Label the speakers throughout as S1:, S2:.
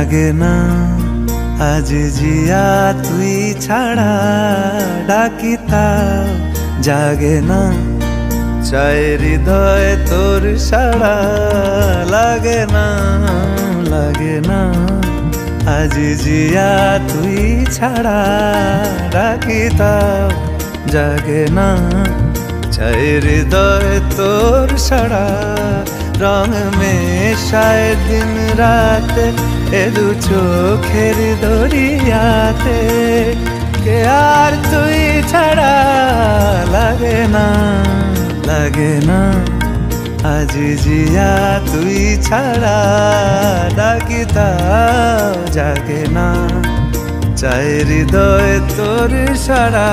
S1: জাগে না আজ জিয়া তুই ছাড়া ডাকি তাও জাগে না চায় হৃদয় তোর সাড়া লাগে না আজ জিয়া তুই ছাড়া ডাকি তাও জাগে না চায় হৃদয় তোর সাড়া রং মেশায় দিন রাত এ দু চোখের দরিয়াতে কে আর তুই ছাড়া লাগে না আজ জিয়া তুই ছাড়া ডাকি তাও জাগে না চায় হৃদয় তোর সাড়া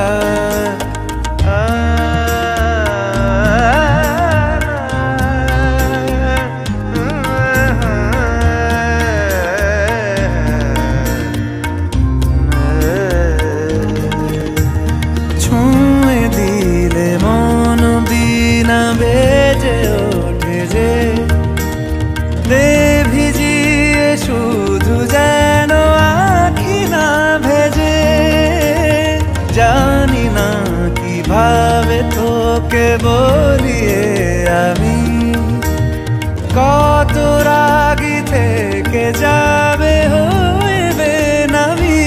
S1: বেজে ওঠে যে দে ভিজিয়ে শুধু যেন আখি না ভেজে জানি না কিভাবে তোকে বলিয়ে আমি কত রাগি থেকে যাবে হইবে নামি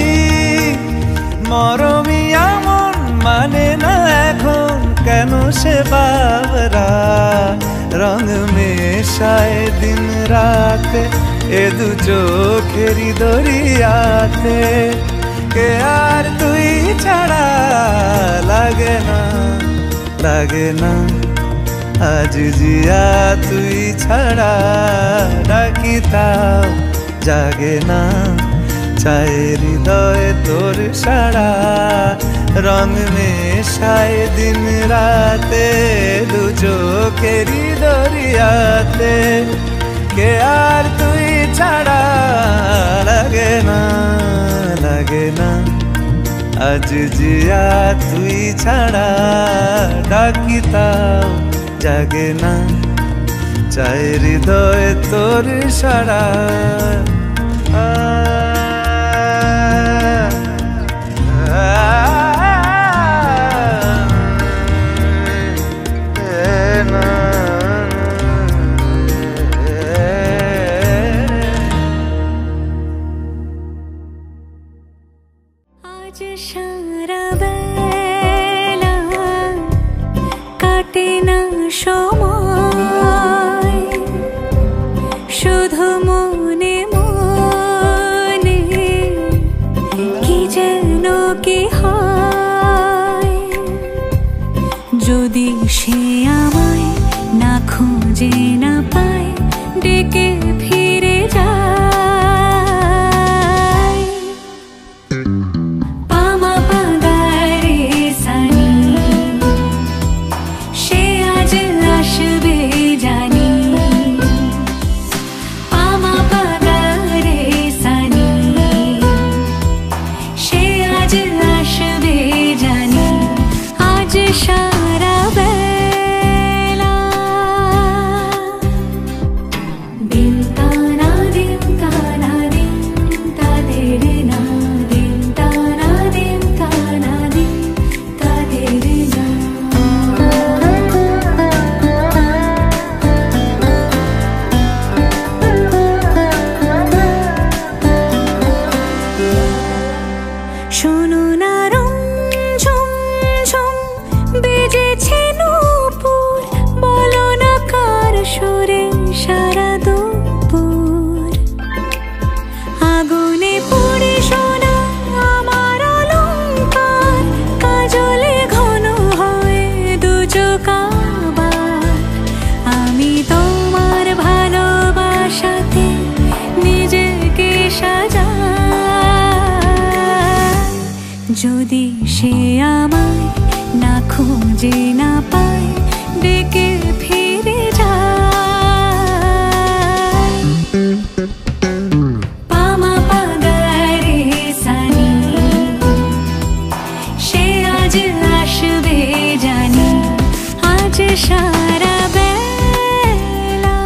S1: মরমি এমন মানে না এখন কেন সে বাবরা রং মেশায় দিন রাতে এ দু চোখেরি দরিয়াতে কে আর তুই ছাড়া লাগে না আজ জিয়া তুই ছাড়া ডাকি তাও জাগে না চায় হৃদয় তোর সাড়া রং মেশায় দিন রাতে দু চোখেরি দরিয়াতে কে আর তুই ছাড়া লাগে না আজ জিয়া তুই ছাড়া ডাকি তাও জাগে না চায় হৃদয় তোর সাড়া
S2: সারা বেলা কাটে না সময় শুধু মনে মনে কি যেন কি হয় যদি সে আমায় না খুঁজে না পায় ডেকে ফিরে যায় যদি সে আমায় না খুঁজে না পায় ডেকে ফিরে যায় পামা পাগারে সানি সে আজ আসবে জানি আজ সারা বেলা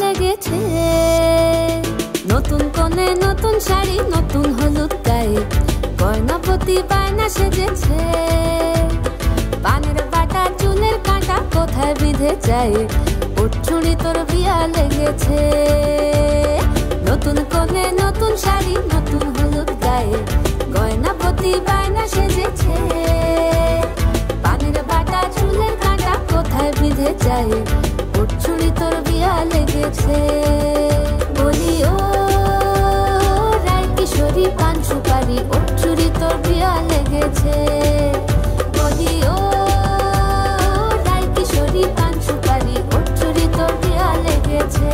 S3: লেগেছে। নতুন কোণে নতুন শাড়ি, নতুন হলুদ গায়ে, গয়নাপতি বায়না সেজেছে। পানের বাটা চুলের কাঁটা কোথায় বিঁধে যায়, ওর চুড়ি তোর বিয়া লেগেছে। নতুন কোণে নতুন শাড়ি, নতুন হলুদ গায়ে, গয়নাপতি বায়না সেজেছে। পানের বাটা চুলের কাঁটা কোথায় বিঁধে যায়, ওর চুড়ি তোর বিয়া লেগেছে। বলি ও রায় কিশোরী পান সুপারি, ওর চুড়ি তোর বিয়া লেগেছে। বলি ও রায় কিশোরী পান সুপারি, ওর চুড়ি তোর বিয়া লেগেছে।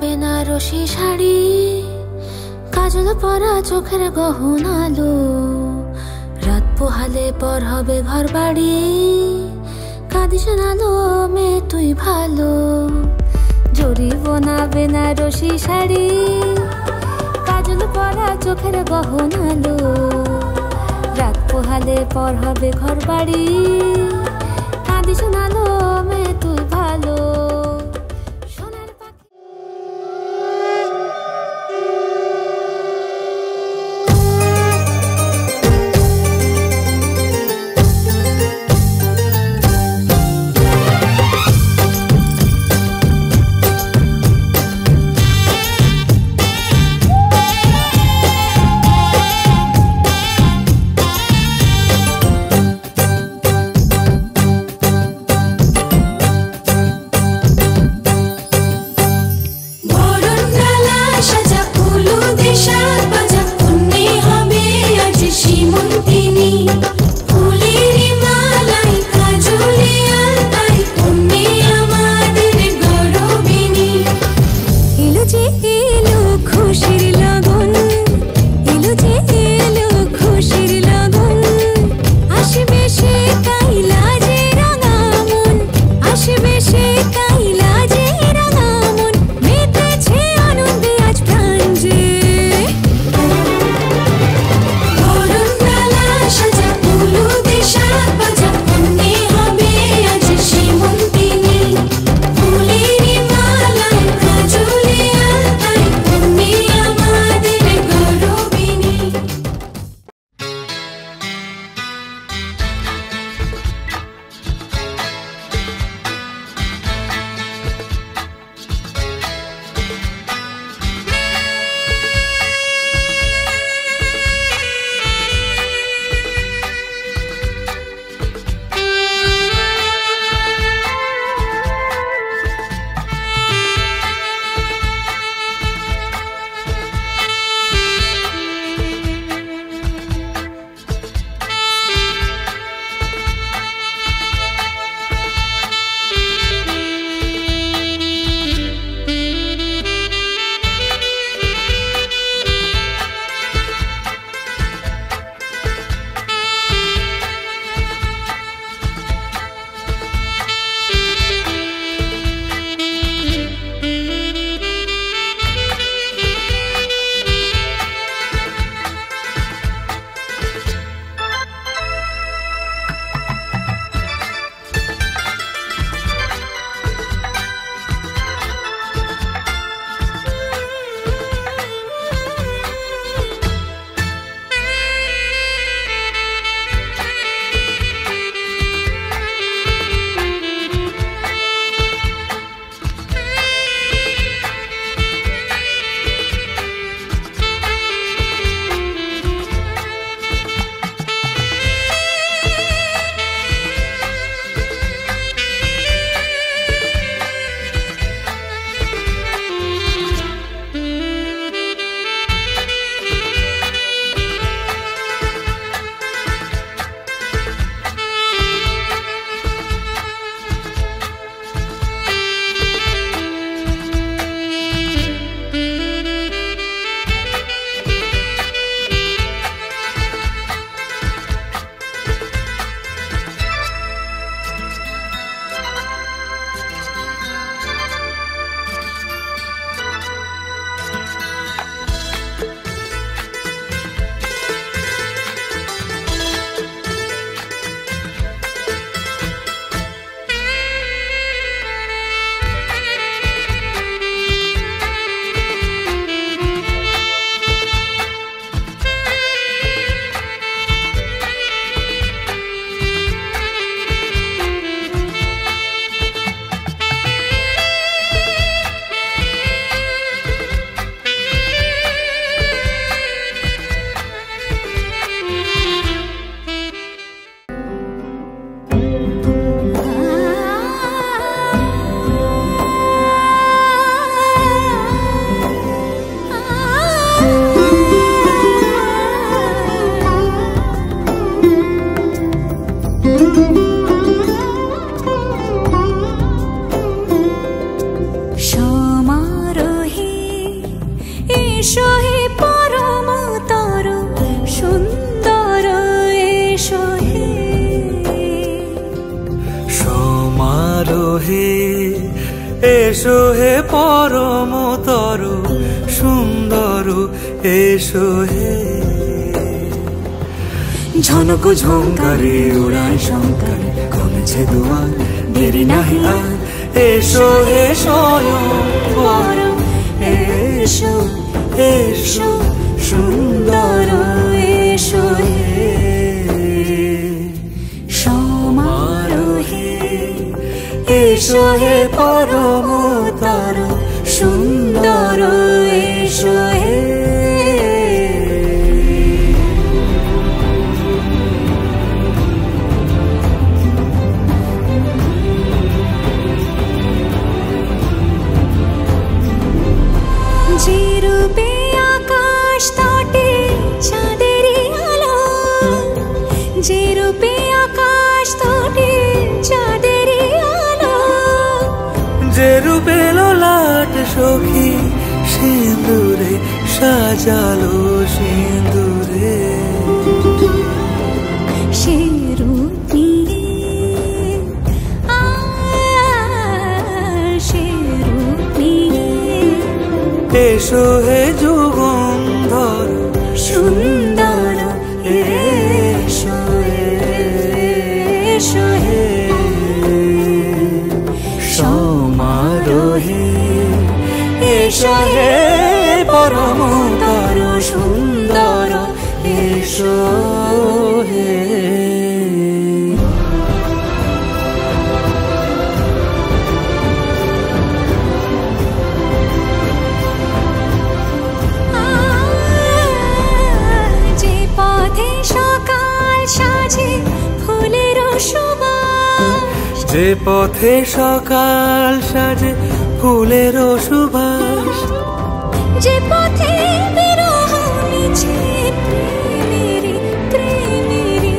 S3: বেনারসি শাড়ি, কাজল পরা চোখের গহনালো, রাত পোহালে পর হবে ঘর বাড়ি, কাঁদিস নালো মেয়ে তুই ভালো। জরি বোনা বেনারসি শাড়ি, কাজল পরা চোখের গহনালো, রাত পোহালে পর হবে ঘর বাড়ি, কাঁদিস নালো মেয়ে তুই ভালো।
S1: এসো হে পরমতর সুন্দর এসো হে ঝনক ঝঙ্কারে উড়ায় শঙ্কারে কমেছে দুয়ার দেরি নাহি আর এসো হে স্বয়ংবর এসো এসো সুন্দর এসো হে
S2: সমারোহে
S1: এসো হে পরমতর সুন্দর এসো হে
S2: যে রূপে আকাশ তটে চাঁদেরই আলো, যে রূপে আকাশ তটে চাঁদেরই আলো,
S1: যে রূপে ললাট সখী সিঁদুরে সাজালো সিঁদুরে
S2: সে রূপ নিয়ে সে রূপ নিয়ে
S1: এসো হে যুগন্ধর
S2: সুন্দর
S1: এসো এসো হে সমারোহে এসো হে পরমতর সুন্দর এসো হে
S2: যে পথে সকাল সাজে ফুলের সুবাস,
S1: যে পথে সকাল সাজে ফুলের সুবাস,
S2: যে পথে বিরহ মিছে প্রেমেরই প্রেমেরই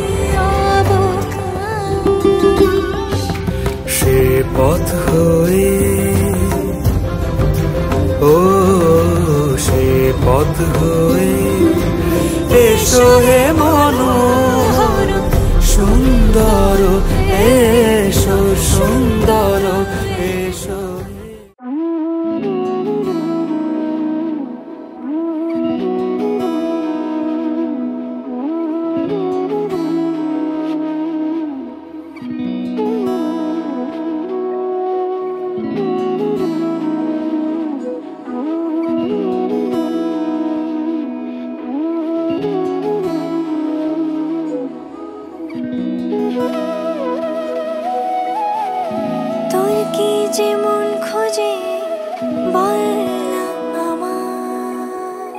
S2: অবকাশ,
S1: সে পথ হয়ে ও সে পথ হয়ে এসো হে মনোহর সুন্দর এসো সুন্দর এসো
S2: তোর কি যে মন খোঁজে বল না আমায়,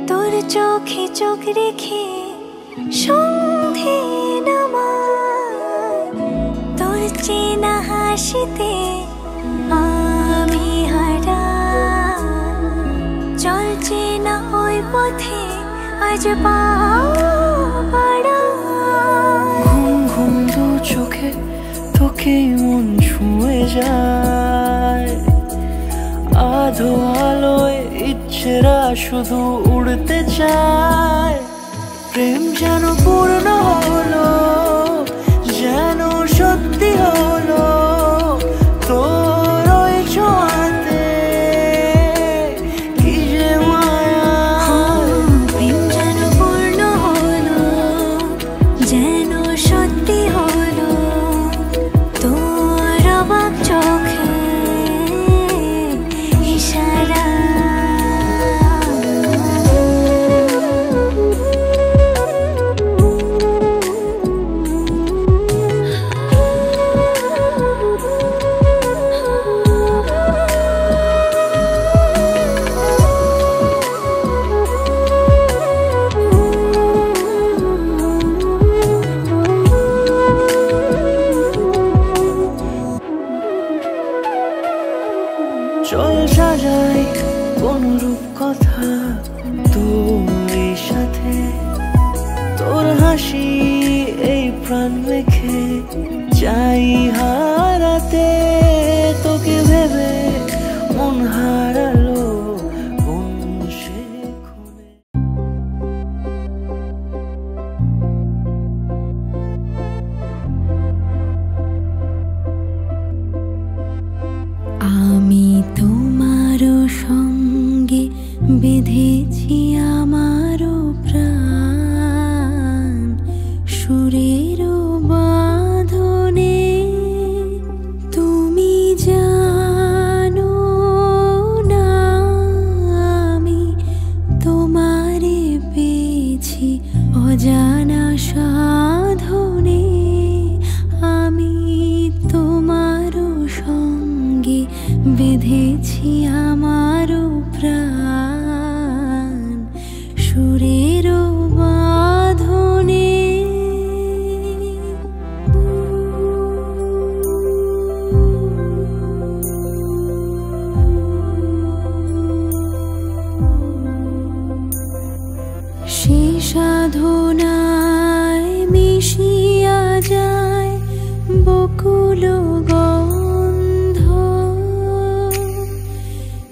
S2: তোর চোখে চোখ রেখে সন্ধে নামায়, তোর চেনা হাসিতে আমি হারাই, চল চেনা ওই পথে আজ পা বাড়াই।
S1: ঘুম ঘুম দু চোখে তোকে মন ছুঁয়ে যায়, আধো আলোয় ইচ্ছেরা শুধু উড়তে চায়, প্রেম যেন পূর্ণ হলো যেন সত্যি হলো তোর ওই ছোঁয়াতে কি যে মায়া।
S2: প্রেম যেন পূর্ণ হলো যেন সত্যি হলো তোর অবাক চোখে ইশারা।
S1: চল সাজাই কোন রূপ কথা তোর সাথে, তোর হাসি এই প্রাণ মেখে চাই হারাতে, তোকে ভেবে মন হারালো কোন সে ক্ষণে।
S2: আমি সুরের বাঁধনে তুমি জানো না আমি তোমারে পেয়েছি অজানা সাধনে আমি তোমারও সঙ্গে বেঁধেছি আমারও প্রাণ সুরের বাঁধনে সে সাধনায় মিশিয়া যায় বকুল গন্ধ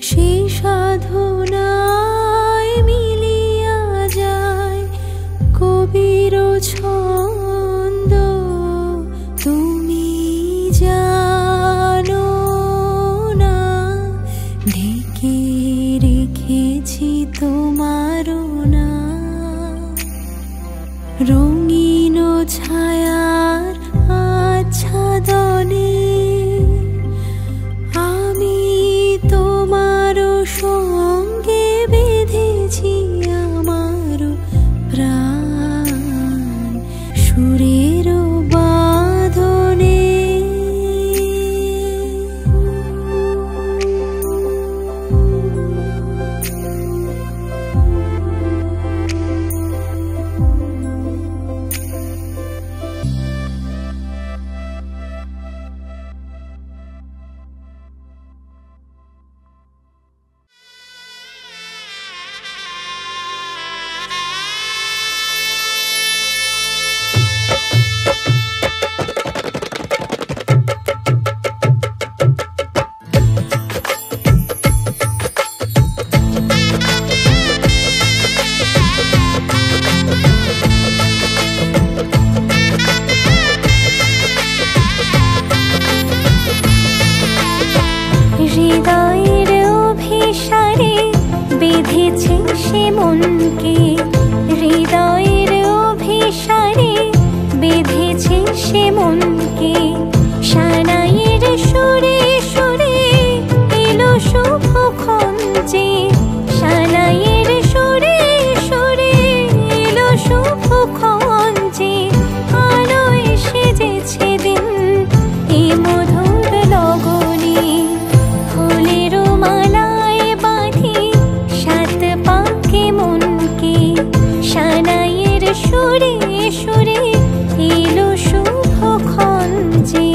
S2: সে সাধনায় মিলিয়া যায় কবির ছন্দ তুমি জানো না ঢেকে রেখেছি তোমারও না রঙিন ছায়ার আচ্ছাদনে আমি তোমারও সঙ্গে বেঁধেছি আমারও প্রাণ সুরের বাঁধনে হৃদয়ের অভিসারে বেঁধেছে সে মনকে হৃদয়ের অভিসারে বেঁধেছে সে মনকে সানাইয়ের সুরে সুরে এলো শুভক্ষণ যে সানাইয়ের সুরে সুরে এলো শুভক্ষণ যে আলোয় সেজেছে দিন এ মধুর লগনে ফুলের মালায় বাঁধি সাত পাকে মনকে সানাইয়ের সুরে সুরে এলো শুভক্ষণ যে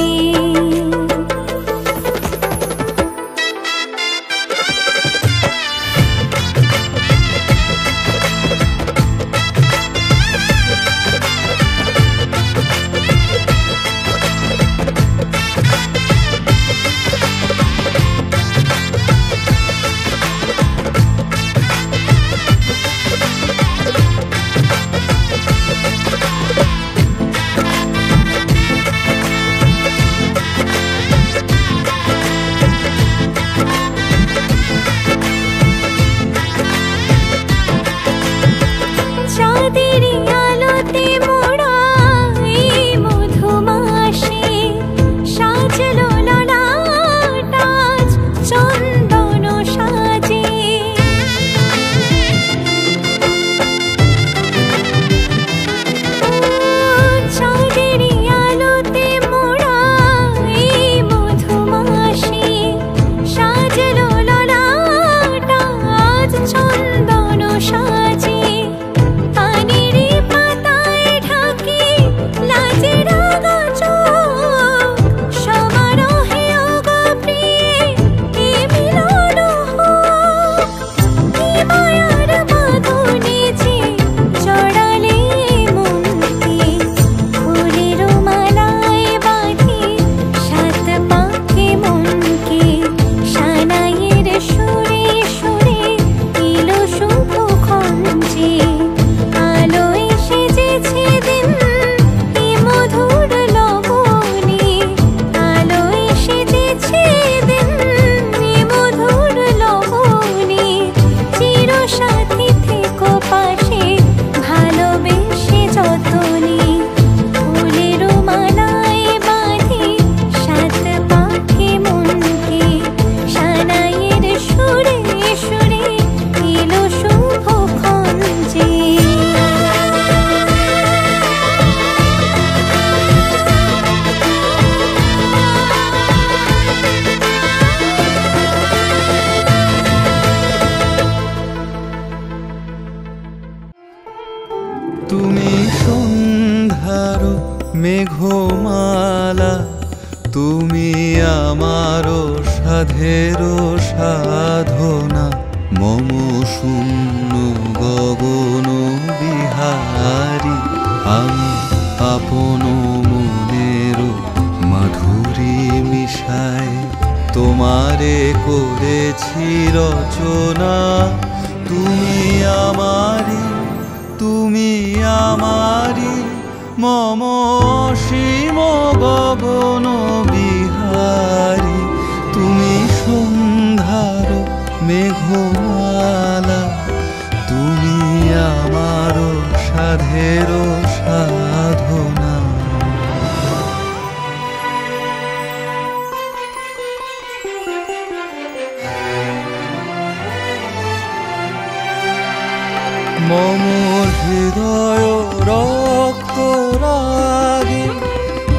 S4: মেঘমালা তুমি আমারো সাধেরো সাধনা মম শূন্য গগন বিহারী আমি আপন মনের মাধুরী মিশায় তোমারে করেছি রচনা তুমি আমারি মম অসীম গগন বিহারী তুমি সন্ধ্যার মেঘমালা তুমি আমার সাধের সাধনা মম হৃদয় রক্ত রাগে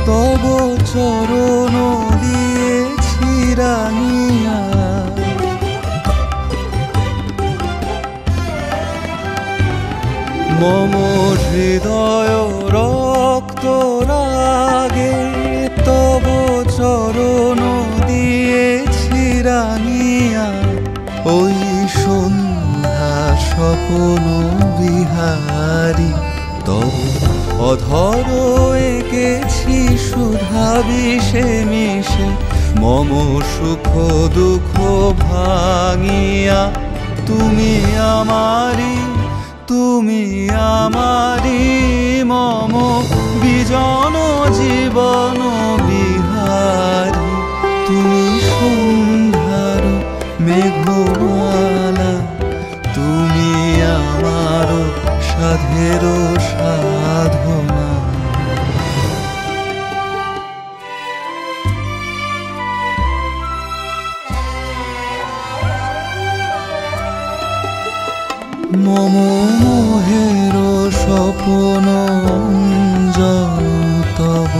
S4: তব চরণ দিয়েছি রাঙিয়া মম হৃদয় রক্ত রাগে তব চরণ দিয়েছি রাঙিয়া ওই সন্ধ্যা স্বপন বিহারী তব অধর এঁকেছি সুধা বিষে মিশে মম সুখ দুঃখ ভাঙিয়া তুমি আমারি মম বিজন জীবন বিহারী তুমি সন্ধ্যার মেঘমালা তুমি আমার সাধের সাধনা মম মোহের স্বপন অঞ্জন তব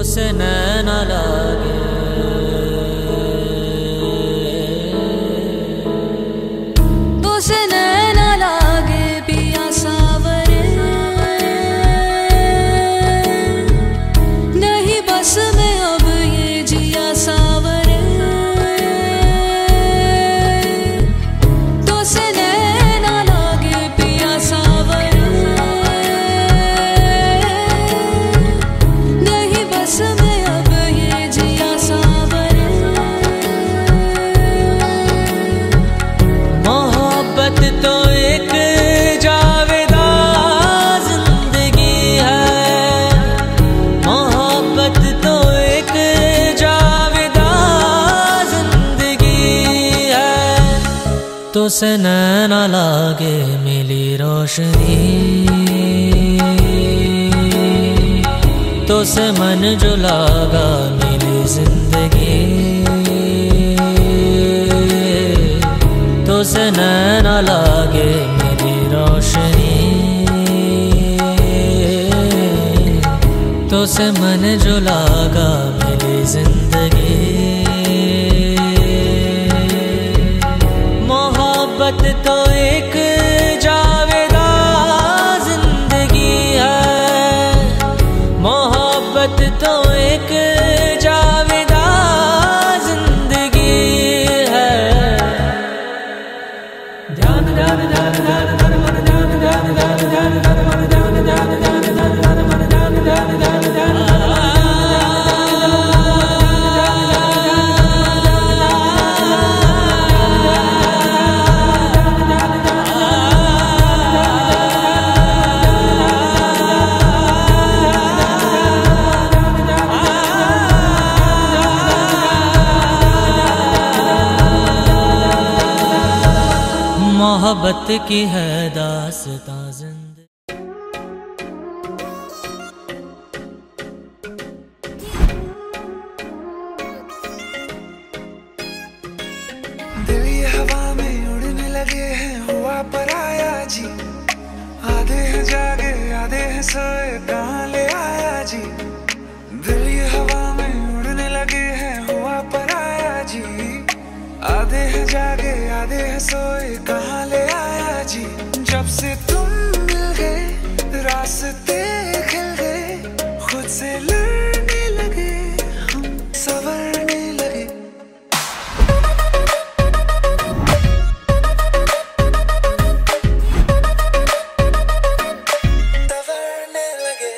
S1: तो से नैना लागे,
S2: तो से नैना लागे पिया सावरे, नहीं बस में अब ये जिया सावरे, तो से नैना लागे पिया सावरे, नहीं बस में अब ये जिया सावरे।
S1: मोहब्बत तो एक जावेदा जिंदगी है, मोहब्बत तो एक जावेदा जिंदगी है। तो से नैना लागे मिली रोशनी, तो से मन जो लागा मिली जिंदगी, तो से नैना लागे मेरी रोशनी, तो से मन जो लागा मेरी जिंदगी। मोहब्बत तो एक जावेदा जिंदगी है, मोहब्बत तो एक जावेदा जिंदगी है। ध्यान ध्यान ध्यान ध्यान ध्यान मन ध्यान ध्यान ध्यान ध्यान ध्यान मन ध्यान ध्यान ध्यान ध्यान ध्यान मन ध्यान ध्यान ध्यान ध्यान मोहब्बत की है दास्तां जिंदगी।
S5: दिल ये हवा में उड़ने लगे हैं, हुआ पराया जी। आधे हैं जागे आधे हैं सोए, कहाँ ले आया जी। दिल ये हवा में उड़ने लगे हैं, हुआ पराया जी। आधे हैं जागे आधे हैं सोए, कहाँ ले आया जी। जब से तुम मिल गए रास्ते खिल गए, खुद से लड़ने लगे हम संवरने लगे। संवरने लगे।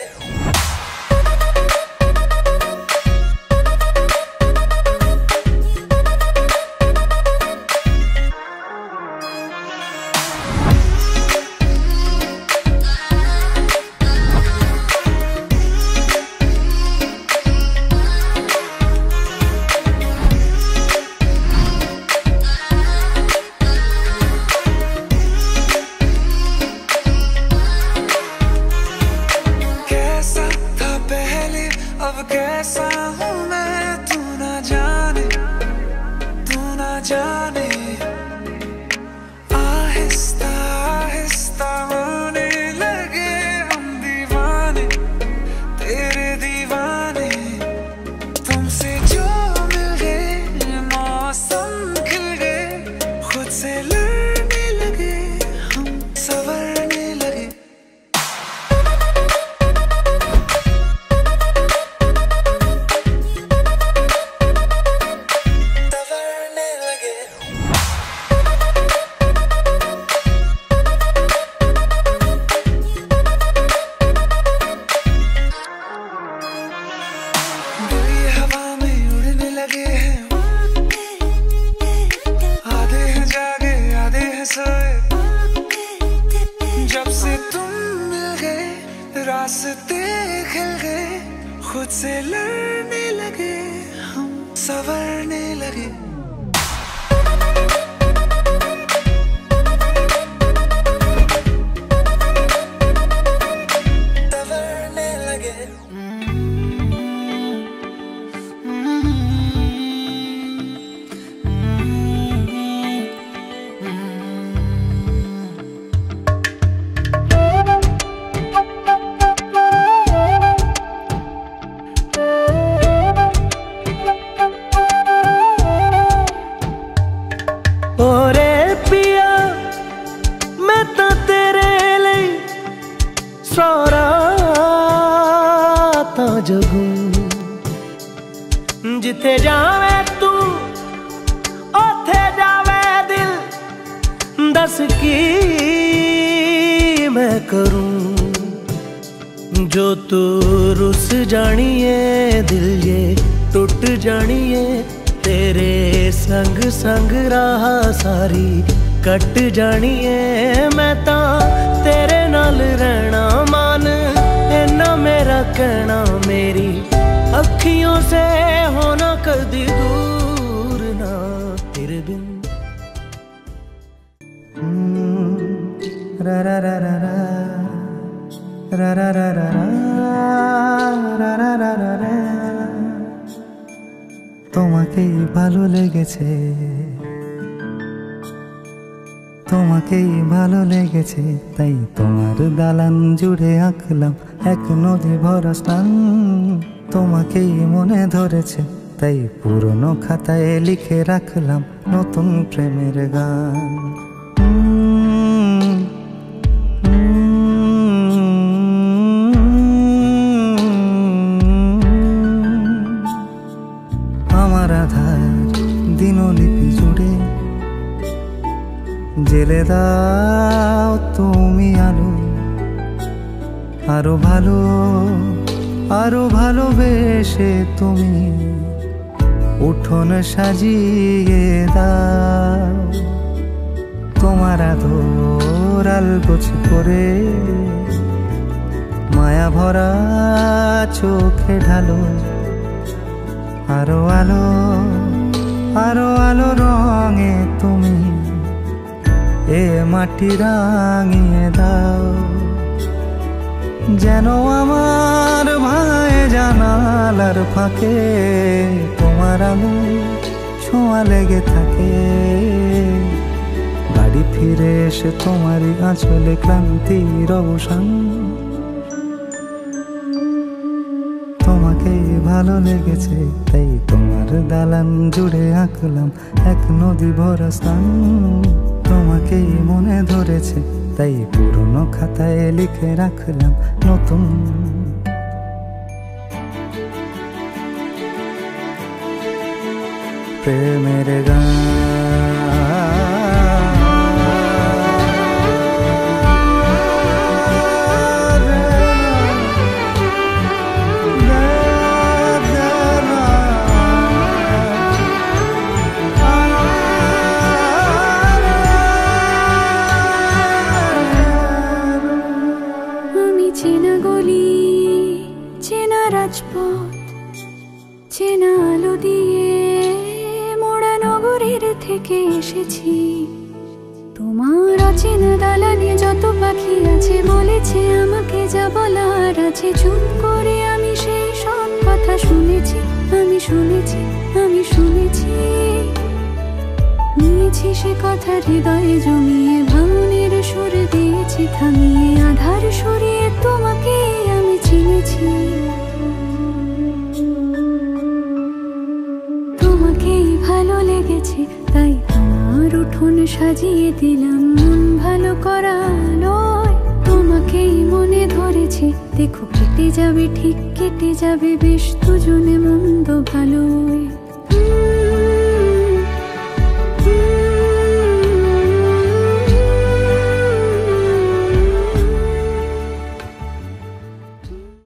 S5: कैसा था पहले अब कैसा हूँ मैं, तू ना जाने तू ना जाने। आहिस्ता आहिस्ता होने लगे हम दीवाने, तेरे दीवाने। तुमसे जो मिल गए मौसम खिल गए, खुद से लड़ने लगे हम संवरने लगे। संवरने लगे। दिल ये हवा में उड़ने लगे हैं, आधे हैं जागे आधे हैं सोए। जब से तुम मिल गए रास्ते खिल गए, खुद से लड़ने लगे हम संवरने लगे। संवरने लगे।
S6: राता जगूं जिथे जावे तू ओथे जावे दिल दस की मैं करूं जो तू रुस जानिए दिल ये टूट जानिए तेरे संग संग राह सारी कट जानिए मैं ता तेरे नाल रहना मान इन्ना मेरा कहना मेरी अखियों से होना कदी दूर ना तेरे बिन रा रा रा रा रा रा रा रा रा रा रा रा रा তোমাকেই ভালো লেগেছে তোমাকেই ভালো লেগেছে তাই তোমার দালান জুড়ে আঁকলাম এক নদী ভরা স্থান তোমাকেই মনে ধরেছে তাই পুরনো খাতায় লিখে রাখলাম নতুন প্রেমের গান আমার আধার দিনলিপি জুড়ে জেলে দাও তুমি আলো আরো ভালো আরো ভালোবেসে তুমি উঠোন সাজিয়ে দাও তোমার আদর আলগোছ করে মায়া ভরা চোখে ঢালো আরো আলো আরো আলো রঙে তুমি এ মাটি রাঙিয়ে দাও যেন আমার ভাই জানালার ফাঁকে তোমার আলো ছোঁয়া লেগে থাকে বাড়ি ফিরে এসে তোমারই আঁচলে ক্লান্তির অবসান তোমাকেই ভালো লেগেছে তাই তোমার দালান জুড়ে আঁকলাম এক নদী ভরা স্থান তোমাকেই মনে ধরেছে তাই পুরনো খাতায় লিখে রাখলাম নতুন প্রেমের গান
S2: চেনা গলি চেনা রাজপথ চেনা আলো দিয়ে মোড়া নগরীর থেকে এসেছি তোমার অচেনা দালানে যত পাখি আছে বলেছে আমাকে যা বলার আছে চুপ করে আমি সেই সব কথা শুনেছি আমি শুনেছি আমি শুনেছি নিয়েছি সে কথা হৃদয়ে জমিয়ে ভাঙনের সুর দিয়েছি থামিয়ে আধার সরিয়ে তোমাকে আমি চিনেছি তোমাকেই ভালো লেগেছে তাই তোমার উঠোন সাজিয়ে দিলাম মন ভালো করা নয় তোমাকেই মনে ধরেছে দেখো কেটে যাবে ঠিক কেটে যাবে বেশ দুজনে মন্দ ভালোই